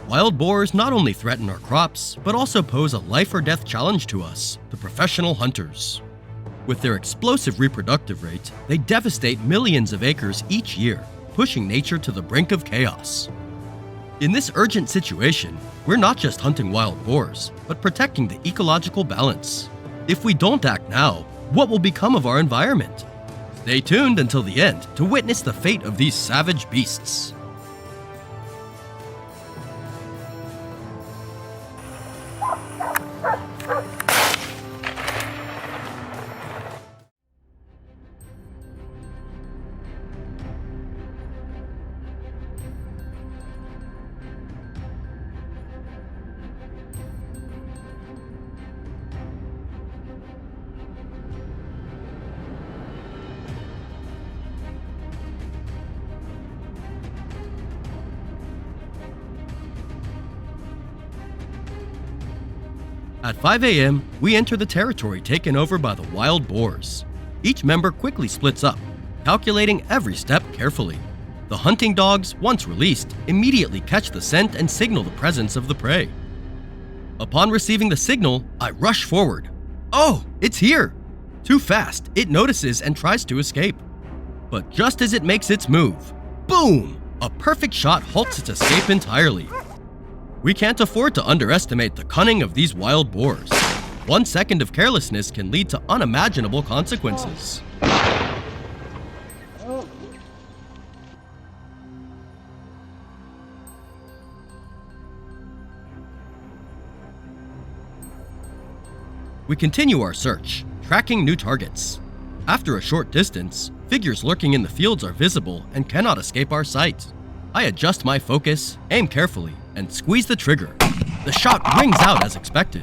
Wild boars not only threaten our crops, but also pose a life or death challenge to us, the professional hunters. With their explosive reproductive rate, they devastate millions of acres each year, pushing nature to the brink of chaos. In this urgent situation, we're not just hunting wild boars, but protecting the ecological balance. If we don't act now, what will become of our environment? Stay tuned until the end to witness the fate of these savage beasts. At 5 a.m., we enter the territory taken over by the wild boars. Each member quickly splits up, calculating every step carefully. The hunting dogs, once released, immediately catch the scent and signal the presence of the prey. Upon receiving the signal, I rush forward. Oh, it's here! Too fast, it notices and tries to escape. But just as it makes its move, boom! A perfect shot halts its escape entirely. We can't afford to underestimate the cunning of these wild boars. 1 second of carelessness can lead to unimaginable consequences. We continue our search, tracking new targets. After a short distance, figures lurking in the fields are visible and cannot escape our sight. I adjust my focus, aim carefully, and squeeze the trigger. The shot rings out as expected,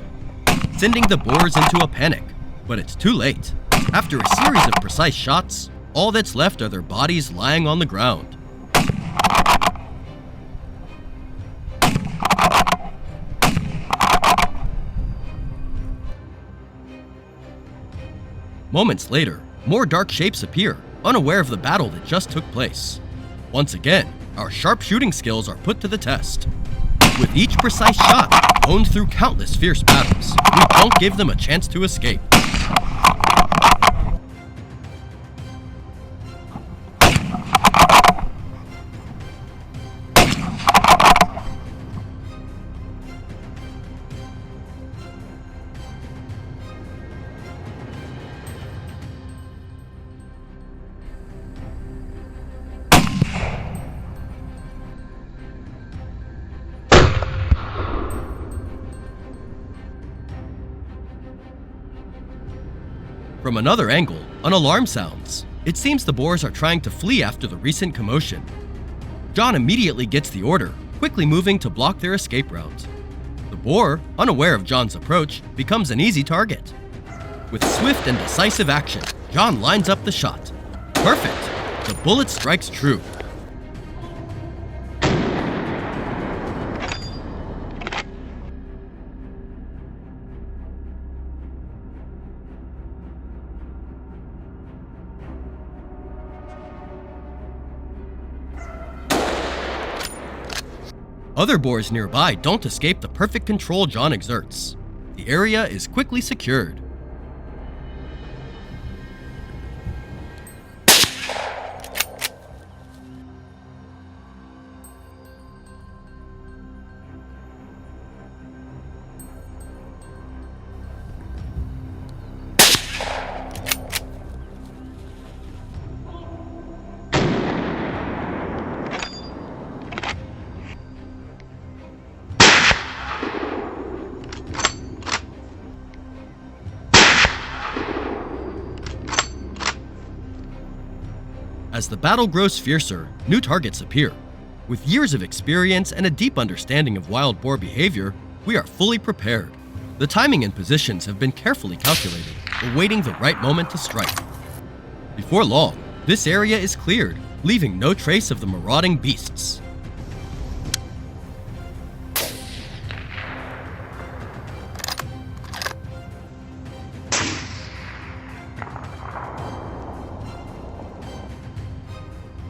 sending the boars into a panic. But it's too late. After a series of precise shots, all that's left are their bodies lying on the ground. Moments later, more dark shapes appear, unaware of the battle that just took place. Once again, our sharp shooting skills are put to the test. With each precise shot, honed through countless fierce battles, we don't give them a chance to escape. From another angle, an alarm sounds. It seems the boars are trying to flee after the recent commotion. John immediately gets the order, quickly moving to block their escape route. The boar, unaware of John's approach, becomes an easy target. With swift and decisive action, John lines up the shot. Perfect! The bullet strikes true. Other boars nearby don't escape the perfect control John exerts. The area is quickly secured. As the battle grows fiercer, new targets appear. With years of experience and a deep understanding of wild boar behavior, we are fully prepared. The timing and positions have been carefully calculated, awaiting the right moment to strike. Before long, this area is cleared, leaving no trace of the marauding beasts.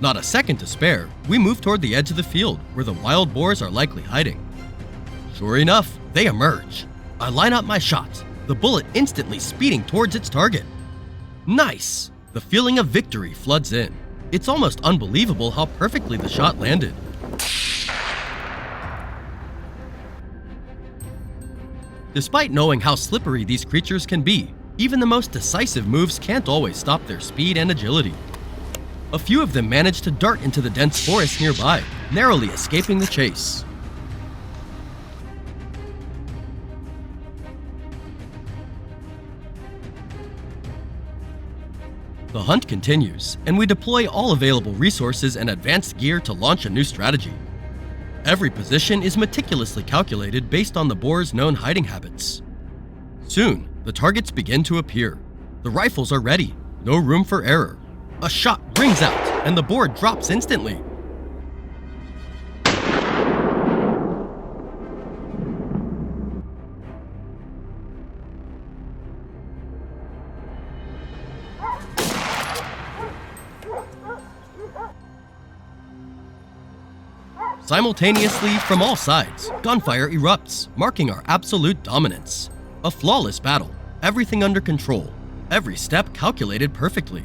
Not a second to spare, we move toward the edge of the field where the wild boars are likely hiding. Sure enough, they emerge. I line up my shot, the bullet instantly speeding towards its target. Nice! The feeling of victory floods in. It's almost unbelievable how perfectly the shot landed. Despite knowing how slippery these creatures can be, even the most decisive moves can't always stop their speed and agility. A few of them manage to dart into the dense forest nearby, narrowly escaping the chase. The hunt continues, and we deploy all available resources and advanced gear to launch a new strategy. Every position is meticulously calculated based on the boar's known hiding habits. Soon, the targets begin to appear. The rifles are ready, no room for error. A shot rings out, and the boar drops instantly. Simultaneously, from all sides, gunfire erupts, marking our absolute dominance. A flawless battle, everything under control, every step calculated perfectly.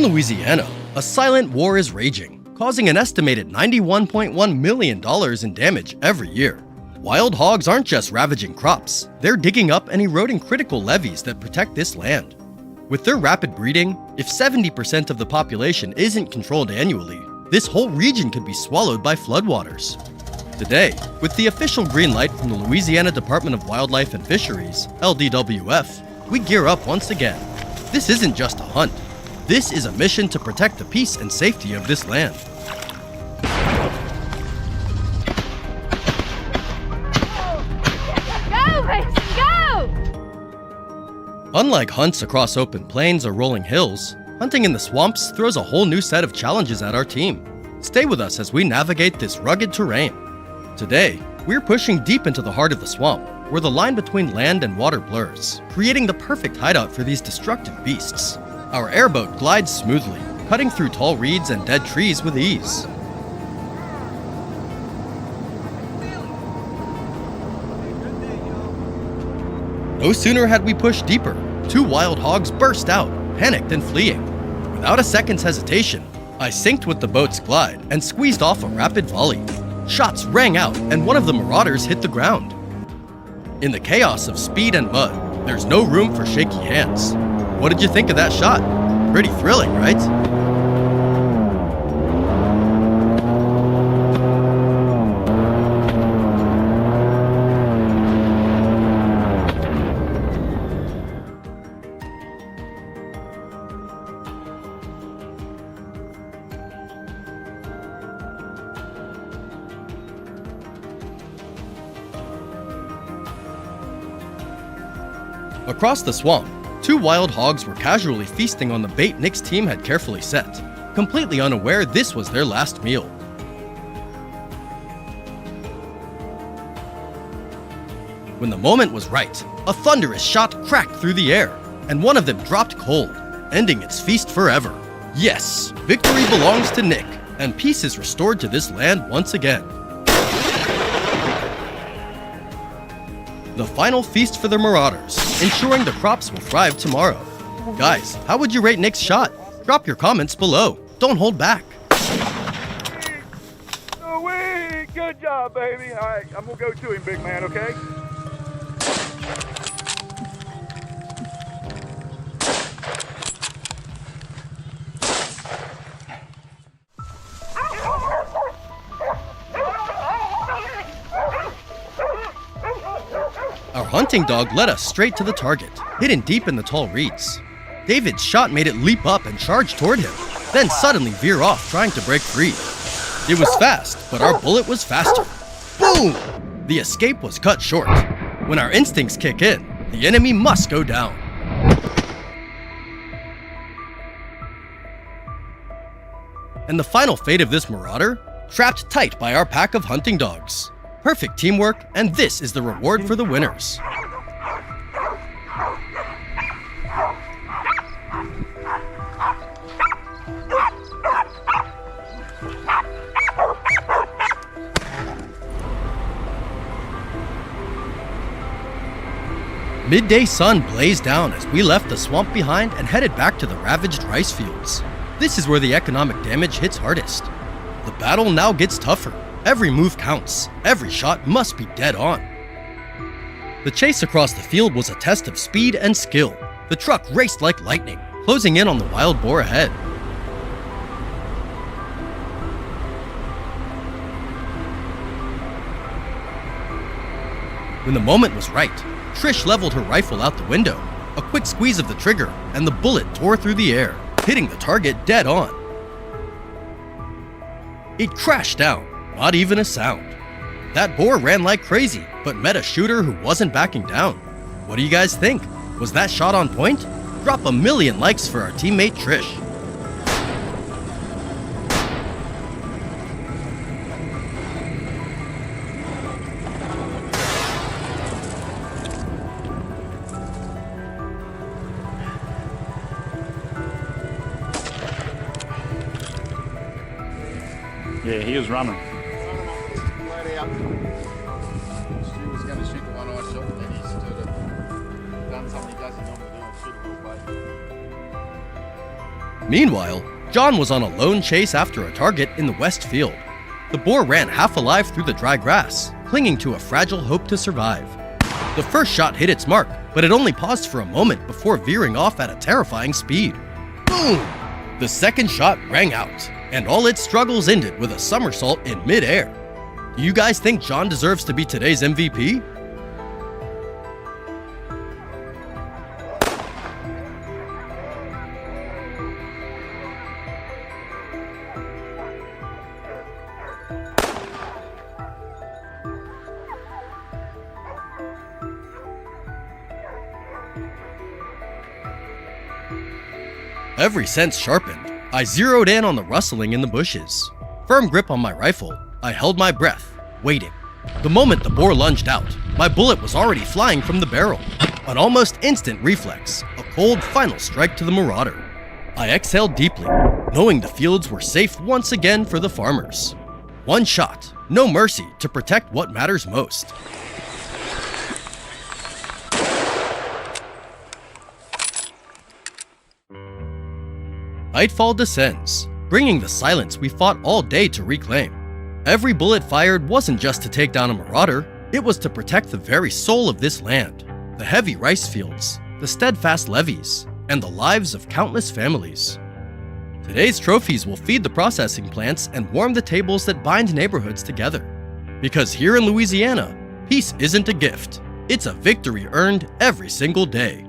Louisiana, a silent war is raging, causing an estimated $91.1 million in damage every year. Wild hogs aren't just ravaging crops, they're digging up and eroding critical levees that protect this land. With their rapid breeding, if 70% of the population isn't controlled annually, this whole region could be swallowed by floodwaters. Today, with the official green light from the Louisiana Department of Wildlife and Fisheries, LDWF, we gear up once again. This isn't just a hunt. This is a mission to protect the peace and safety of this land. Go, Mason, go! Unlike hunts across open plains or rolling hills, hunting in the swamps throws a whole new set of challenges at our team. Stay with us as we navigate this rugged terrain. Today, we're pushing deep into the heart of the swamp, where the line between land and water blurs, creating the perfect hideout for these destructive beasts. Our airboat glides smoothly, cutting through tall reeds and dead trees with ease. No sooner had we pushed deeper, two wild hogs burst out, panicked and fleeing. Without a second's hesitation, I synced with the boat's glide and squeezed off a rapid volley. Shots rang out and one of the marauders hit the ground. In the chaos of speed and mud, there's no room for shaky hands. What did you think of that shot? Pretty thrilling, right? Across the swamp, two wild hogs were casually feasting on the bait Nick's team had carefully set, completely unaware this was their last meal. When the moment was right, a thunderous shot cracked through the air, and one of them dropped cold, ending its feast forever. Yes, victory belongs to Nick, and peace is restored to this land once again. The final feast for the marauders, ensuring the crops will thrive tomorrow. Guys, how would you rate Nick's shot? Drop your comments below. Don't hold back. Sweet! Good job, baby. All right, I'm gonna go to him, big man, okay? Our hunting dog led us straight to the target, hidden deep in the tall reeds. David's shot made it leap up and charge toward him, then suddenly veer off trying to break free. It was fast, but our bullet was faster. Boom! The escape was cut short. When our instincts kick in, the enemy must go down. And the final fate of this marauder? Trapped tight by our pack of hunting dogs. Perfect teamwork, and this is the reward for the winners. Midday sun blazed down as we left the swamp behind and headed back to the ravaged rice fields. This is where the economic damage hits hardest. The battle now gets tougher. Every move counts. Every shot must be dead on. The chase across the field was a test of speed and skill. The truck raced like lightning, closing in on the wild boar ahead. When the moment was right, Trish leveled her rifle out the window. A quick squeeze of the trigger, and the bullet tore through the air, hitting the target dead on. It crashed down, not even a sound. That boar ran like crazy, but met a shooter who wasn't backing down. What do you guys think? Was that shot on point? Drop 1,000,000 likes for our teammate Trish. Yeah, he was running. Right out. Stu was going to shoot the one I shot, and then he stood it. Done something he doesn't normally do and shoot a little bait. Meanwhile, John was on a lone chase after a target in the west field. The boar ran half alive through the dry grass, clinging to a fragile hope to survive. The first shot hit its mark, but it only paused for a moment before veering off at a terrifying speed. Boom! The second shot rang out, and all its struggles ended with a somersault in mid-air. Do you guys think John deserves to be today's MVP? Every sense sharpened, I zeroed in on the rustling in the bushes. Firm grip on my rifle, I held my breath, waiting. The moment the boar lunged out, my bullet was already flying from the barrel. An almost instant reflex, a cold final strike to the marauder. I exhaled deeply, knowing the fields were safe once again for the farmers. One shot, no mercy to protect what matters most. Nightfall descends, bringing the silence we fought all day to reclaim. Every bullet fired wasn't just to take down a marauder, it was to protect the very soul of this land, the heavy rice fields, the steadfast levees, and the lives of countless families. Today's trophies will feed the processing plants and warm the tables that bind neighborhoods together. Because here in Louisiana, peace isn't a gift, it's a victory earned every single day.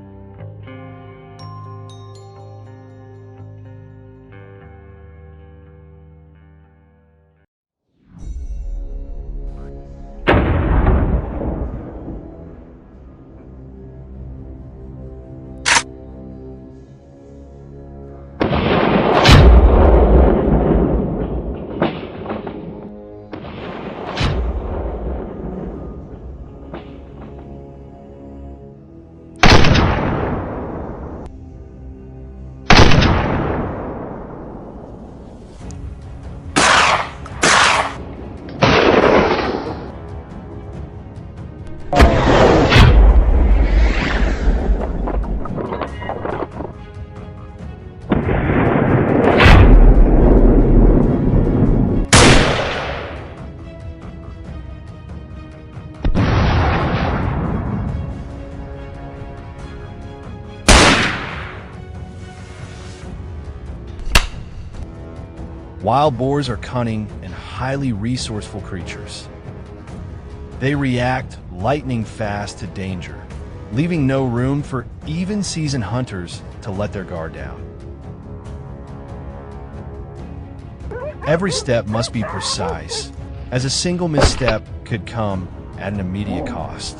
Wild boars are cunning and highly resourceful creatures. They react lightning fast to danger, leaving no room for even seasoned hunters to let their guard down. Every step must be precise, as a single misstep could come at an immediate cost.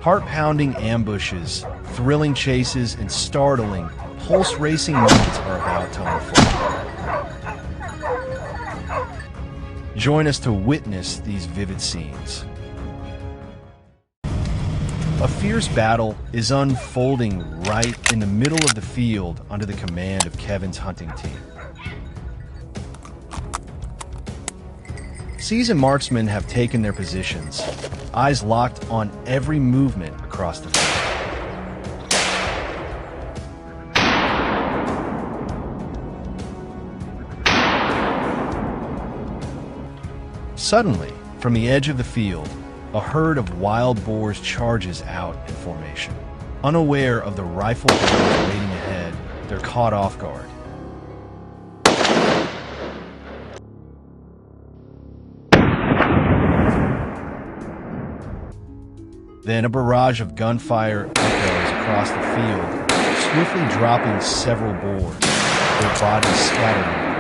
Heart-pounding ambushes, thrilling chases, and startling, pulse-racing moments are about to unfold. Join us to witness these vivid scenes. A fierce battle is unfolding right in the middle of the field under the command of Kevin's hunting team. Seasoned marksmen have taken their positions, eyes locked on every movement across the field. Suddenly, from the edge of the field, a herd of wild boars charges out in formation. Unaware of the rifle barrels waiting ahead, they're caught off guard. Then a barrage of gunfire echoes across the field, swiftly dropping several boars, their bodies scattering.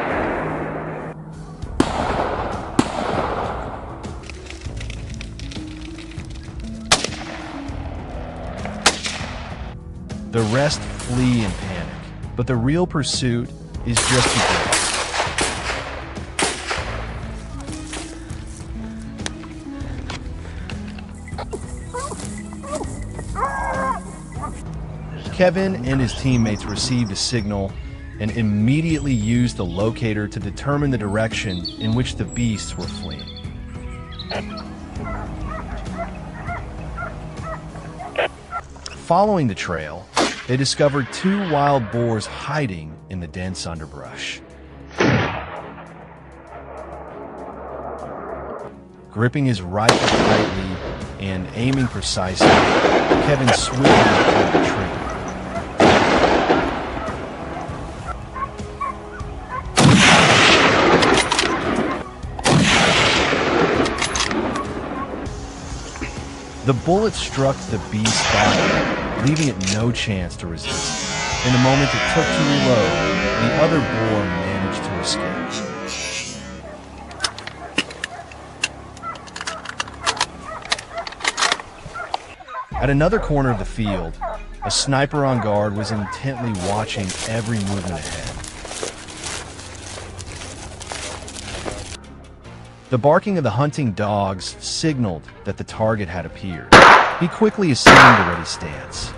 The rest flee in panic, but the real pursuit is just beginning. Kevin and his teammates received a signal and immediately used the locator to determine the direction in which the beasts were fleeing. Following the trail, they discovered 2 wild boars hiding in the dense underbrush. Gripping his rifle tightly and aiming precisely, Kevin swiftly pulled the trigger. The bullet struck the beast's body, leaving it no chance to resist. In the moment it took to reload, the other boar managed to escape. At another corner of the field, a sniper on guard was intently watching every movement ahead. The barking of the hunting dogs signaled that the target had appeared. He quickly assumed a ready stance.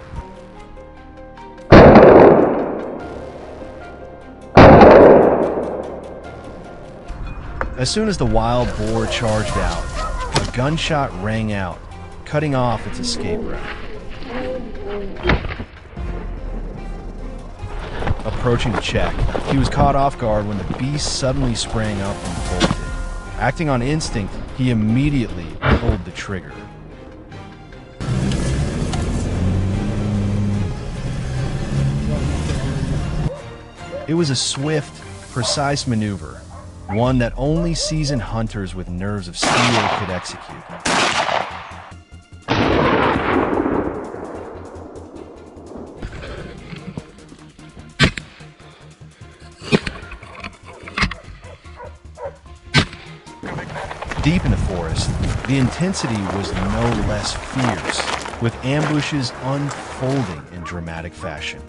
As soon as the wild boar charged out, a gunshot rang out, cutting off its escape route. Approaching the check, he was caught off guard when the beast suddenly sprang up and bolted. Acting on instinct, he immediately pulled the trigger. It was a swift, precise maneuver, one that only seasoned hunters with nerves of steel could execute. Deep in the forest, the intensity was no less fierce, with ambushes unfolding in dramatic fashion.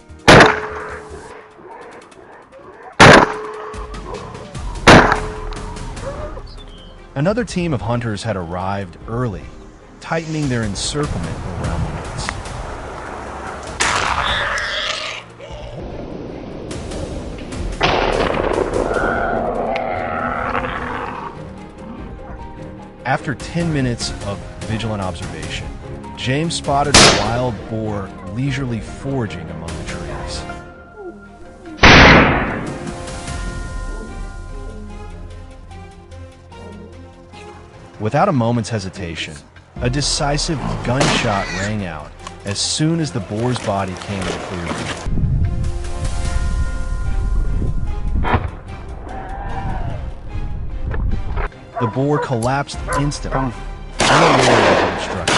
Another team of hunters had arrived early, tightening their encirclement around the woods. After 10 minutes of vigilant observation, James spotted a wild boar leisurely foraging among the trees. Without a moment's hesitation, a decisive gunshot rang out as soon as the boar's body came into clear view. The boar collapsed instantly, unaware of the obstruction.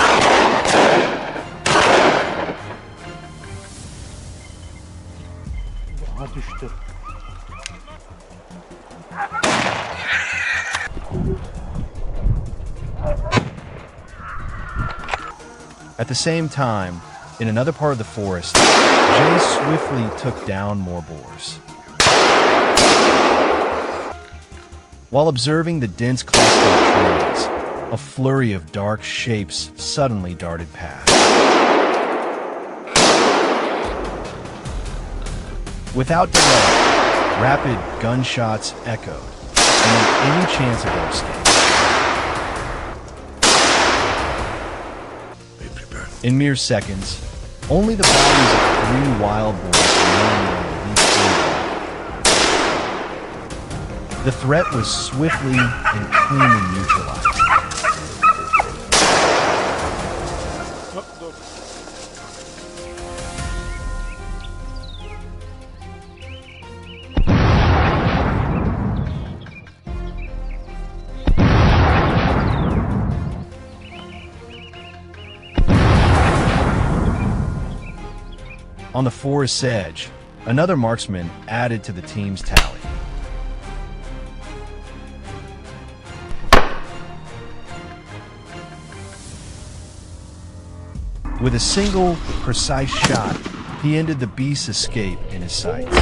At the same time, in another part of the forest, Jay swiftly took down more boars. While observing the dense cluster of trees, a flurry of dark shapes suddenly darted past. Without delay, rapid gunshots echoed, and any chance of their escape. In mere seconds, only the bodies of 3 wild boars remained on the leaf field. The threat was swiftly and cleanly neutralized. On the forest's edge, another marksman added to the team's tally. With a single, precise shot, he ended the beast's escape in his sights.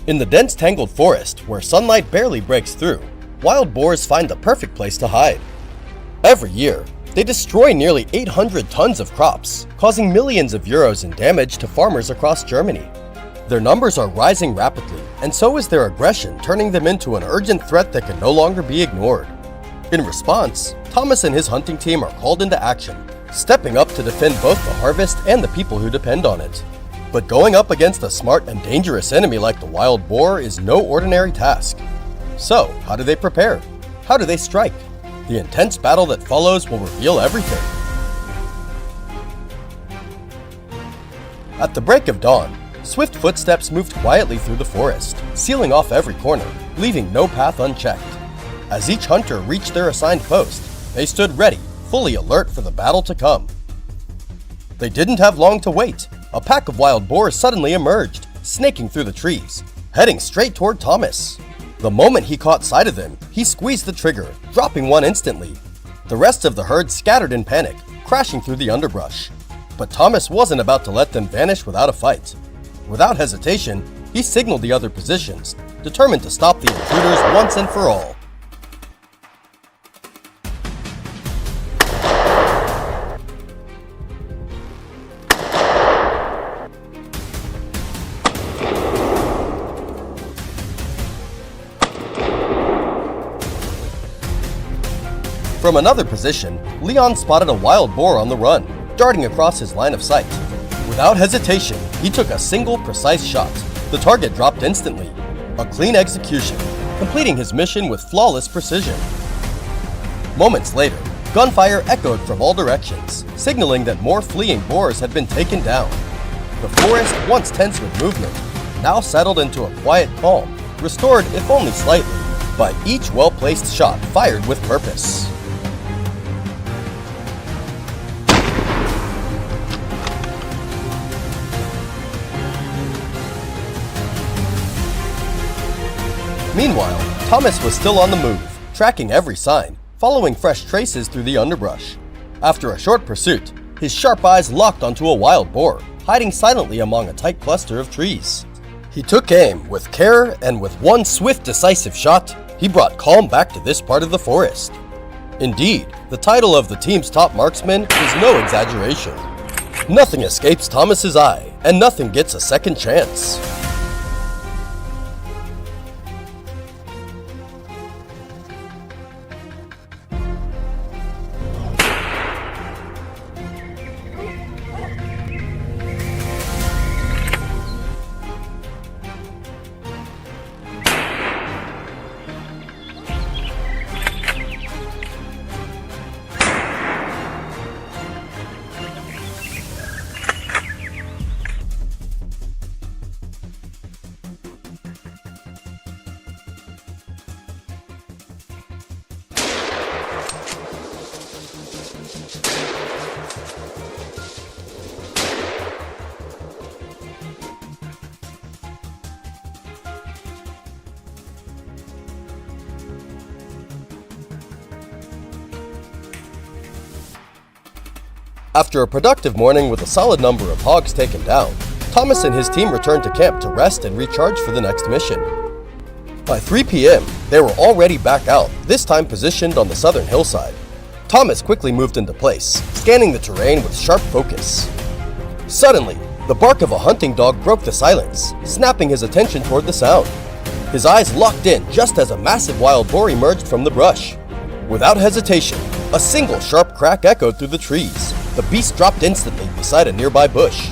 In the dense tangled forest, where sunlight barely breaks through, wild boars find the perfect place to hide. Every year, they destroy nearly 800 tons of crops, causing millions of euros in damage to farmers across Germany. Their numbers are rising rapidly, and so is their aggression, turning them into an urgent threat that can no longer be ignored. In response, Thomas and his hunting team are called into action, stepping up to defend both the harvest and the people who depend on it. But going up against a smart and dangerous enemy like the wild boar is no ordinary task. So, how do they prepare? How do they strike? The intense battle that follows will reveal everything. At the break of dawn, swift footsteps moved quietly through the forest, sealing off every corner, leaving no path unchecked. As each hunter reached their assigned post, they stood ready, fully alert for the battle to come. They didn't have long to wait. A pack of wild boars suddenly emerged, snaking through the trees, heading straight toward Thomas. The moment he caught sight of them, he squeezed the trigger, dropping one instantly. The rest of the herd scattered in panic, crashing through the underbrush. But Thomas wasn't about to let them vanish without a fight. Without hesitation, he signaled the other positions, determined to stop the intruders once and for all. From another position, Leon spotted a wild boar on the run, darting across his line of sight. Without hesitation, he took a single precise shot. The target dropped instantly. A clean execution, completing his mission with flawless precision. Moments later, gunfire echoed from all directions, signaling that more fleeing boars had been taken down. The forest, once tense with movement, now settled into a quiet calm, restored if only slightly, by each well-placed shot fired with purpose. Meanwhile, Thomas was still on the move, tracking every sign, following fresh traces through the underbrush. After a short pursuit, his sharp eyes locked onto a wild boar, hiding silently among a tight cluster of trees. He took aim with care, and with one swift, decisive shot, he brought calm back to this part of the forest. Indeed, the title of the team's top marksman is no exaggeration. Nothing escapes Thomas's eye, and nothing gets a second chance. After a productive morning with a solid number of hogs taken down, Thomas and his team returned to camp to rest and recharge for the next mission. By 3 p.m., they were already back out, this time positioned on the southern hillside. Thomas quickly moved into place, scanning the terrain with sharp focus. Suddenly, the bark of a hunting dog broke the silence, snapping his attention toward the sound. His eyes locked in just as a massive wild boar emerged from the brush. Without hesitation, a single sharp crack echoed through the trees. The beast dropped instantly beside a nearby bush.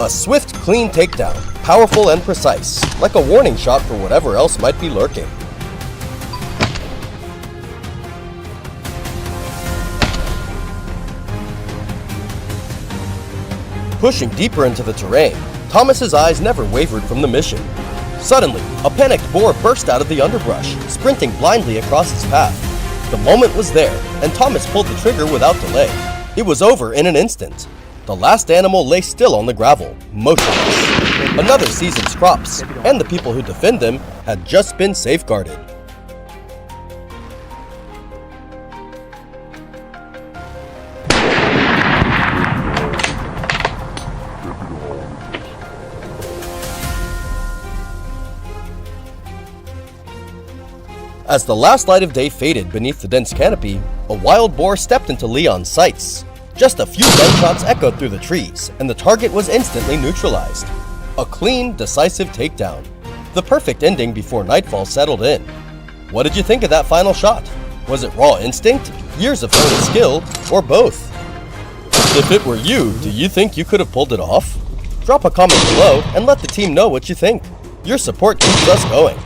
A swift, clean takedown, powerful and precise, like a warning shot for whatever else might be lurking. Pushing deeper into the terrain, Thomas's eyes never wavered from the mission. Suddenly, a panicked boar burst out of the underbrush, sprinting blindly across his path. The moment was there, and Thomas pulled the trigger without delay. It was over in an instant. The last animal lay still on the gravel, motionless. Another season's crops, and the people who defend them, had just been safeguarded. As the last light of day faded beneath the dense canopy, a wild boar stepped into Leon's sights. Just a few gunshots echoed through the trees, and the target was instantly neutralized. A clean, decisive takedown. The perfect ending before nightfall settled in. What did you think of that final shot? Was it raw instinct, years of honed skill, or both? If it were you, do you think you could have pulled it off? Drop a comment below and let the team know what you think. Your support keeps us going.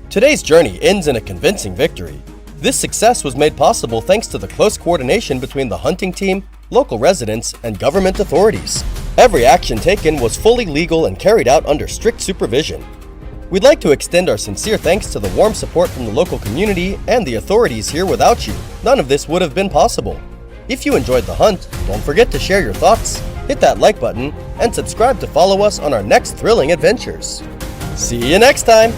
Today's journey ends in a convincing victory. This success was made possible thanks to the close coordination between the hunting team, local residents, and government authorities. Every action taken was fully legal and carried out under strict supervision. We'd like to extend our sincere thanks to the warm support from the local community and the authorities here. Without you, none of this would have been possible. If you enjoyed the hunt, don't forget to share your thoughts, hit that like button, and subscribe to follow us on our next thrilling adventures. See you next time!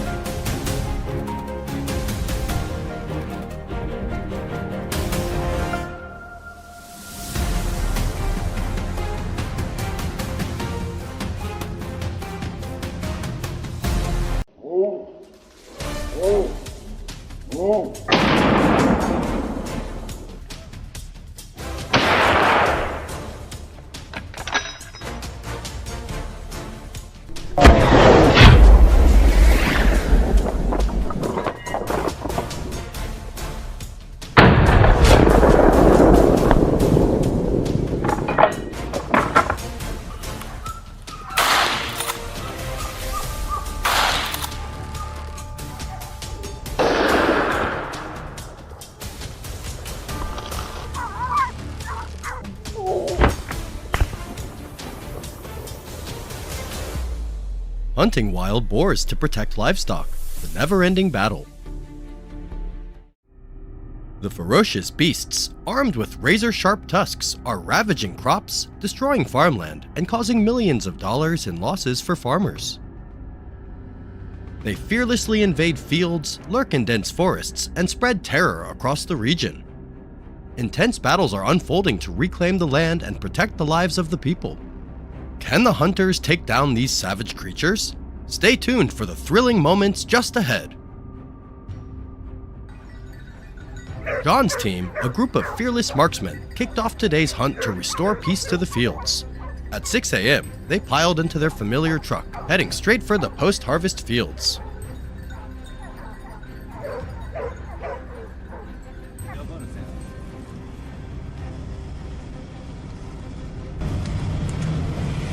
Hunting wild boars to protect livestock, the never-ending battle. The ferocious beasts, armed with razor-sharp tusks, are ravaging crops, destroying farmland, and causing millions of dollars in losses for farmers. They fearlessly invade fields, lurk in dense forests, and spread terror across the region. Intense battles are unfolding to reclaim the land and protect the lives of the people. Can the hunters take down these savage creatures? Stay tuned for the thrilling moments just ahead. John's team, a group of fearless marksmen, kicked off today's hunt to restore peace to the fields. At 6 a.m., they piled into their familiar truck, heading straight for the post-harvest fields.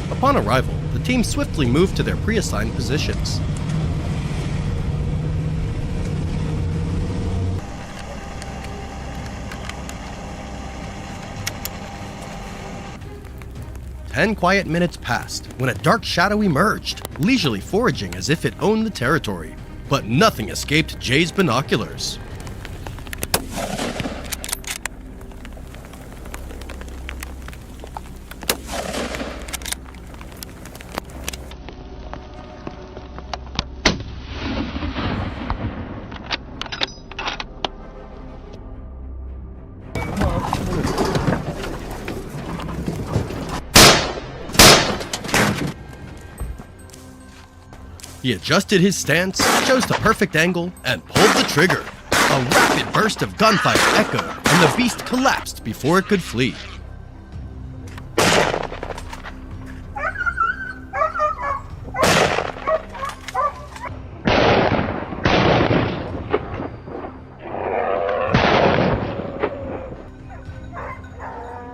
Upon arrival, the team swiftly moved to their pre-assigned positions. Ten quiet minutes passed when a dark shadow emerged, leisurely foraging as if it owned the territory. But nothing escaped Jay's binoculars. He adjusted his stance, chose the perfect angle, and pulled the trigger. A rapid burst of gunfire echoed, and the beast collapsed before it could flee.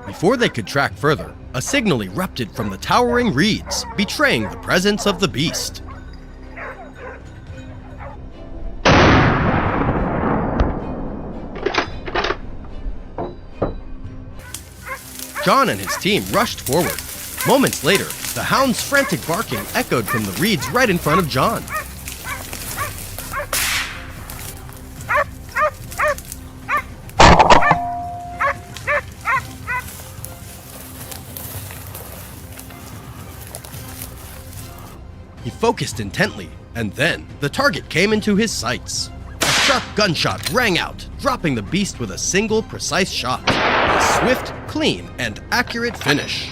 Before they could track further, a signal erupted from the towering reeds, betraying the presence of the beast. John and his team rushed forward. Moments later, the hound's frantic barking echoed from the reeds right in front of John. He focused intently, and then the target came into his sights. A sharp gunshot rang out, dropping the beast with a single precise shot. A swift, clean, and accurate finish.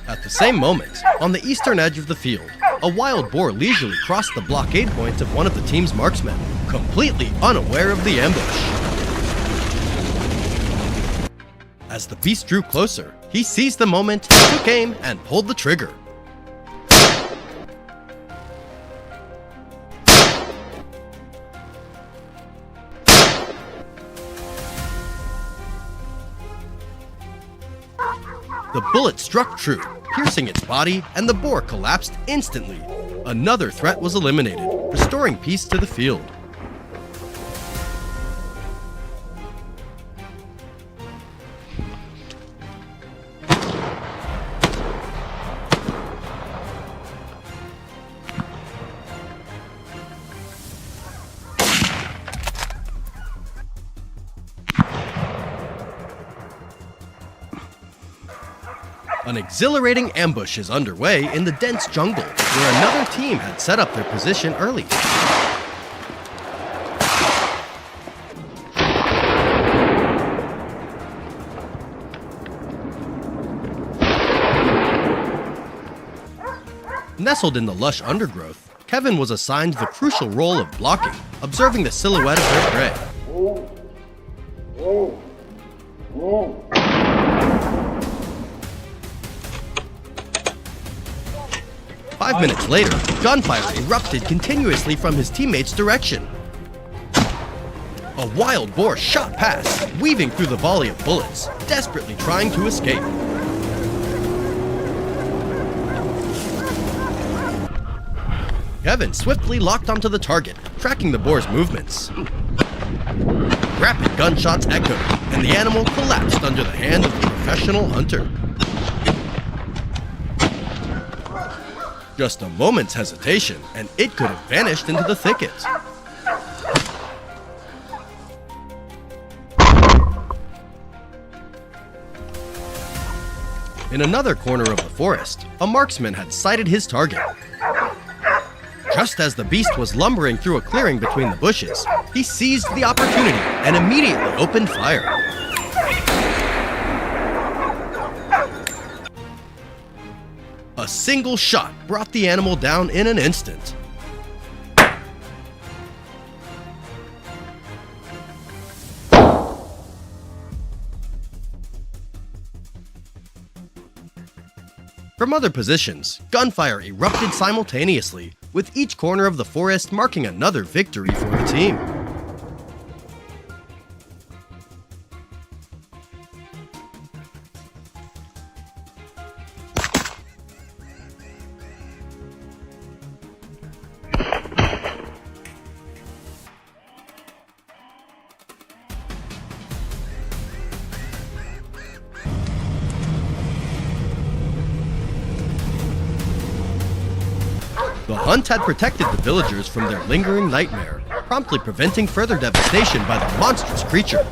At the same moment, on the eastern edge of the field, a wild boar leisurely crossed the blockade point of one of the team's marksmen, completely unaware of the ambush. As the beast drew closer, he seized the moment, took aim, and pulled the trigger. The bullet struck true, piercing its body, and the boar collapsed instantly. Another threat was eliminated, restoring peace to the field. An exhilarating ambush is underway in the dense jungle, where another team had set up their position early. Nestled in the lush undergrowth, Kevin was assigned the crucial role of blocking, observing the silhouette of their prey. 5 minutes later, gunfire erupted continuously from his teammates' direction. A wild boar shot past, weaving through the volley of bullets, desperately trying to escape. Kevin swiftly locked onto the target, tracking the boar's movements. Rapid gunshots echoed, and the animal collapsed under the hand of the professional hunter. Just a moment's hesitation, and it could have vanished into the thicket. In another corner of the forest, a marksman had sighted his target. Just as the beast was lumbering through a clearing between the bushes, he seized the opportunity and immediately opened fire. A single shot brought the animal down in an instant. From other positions, gunfire erupted simultaneously, with each corner of the forest marking another victory for the team. The hunt had protected the villagers from their lingering nightmare, promptly preventing further devastation by the monstrous creature.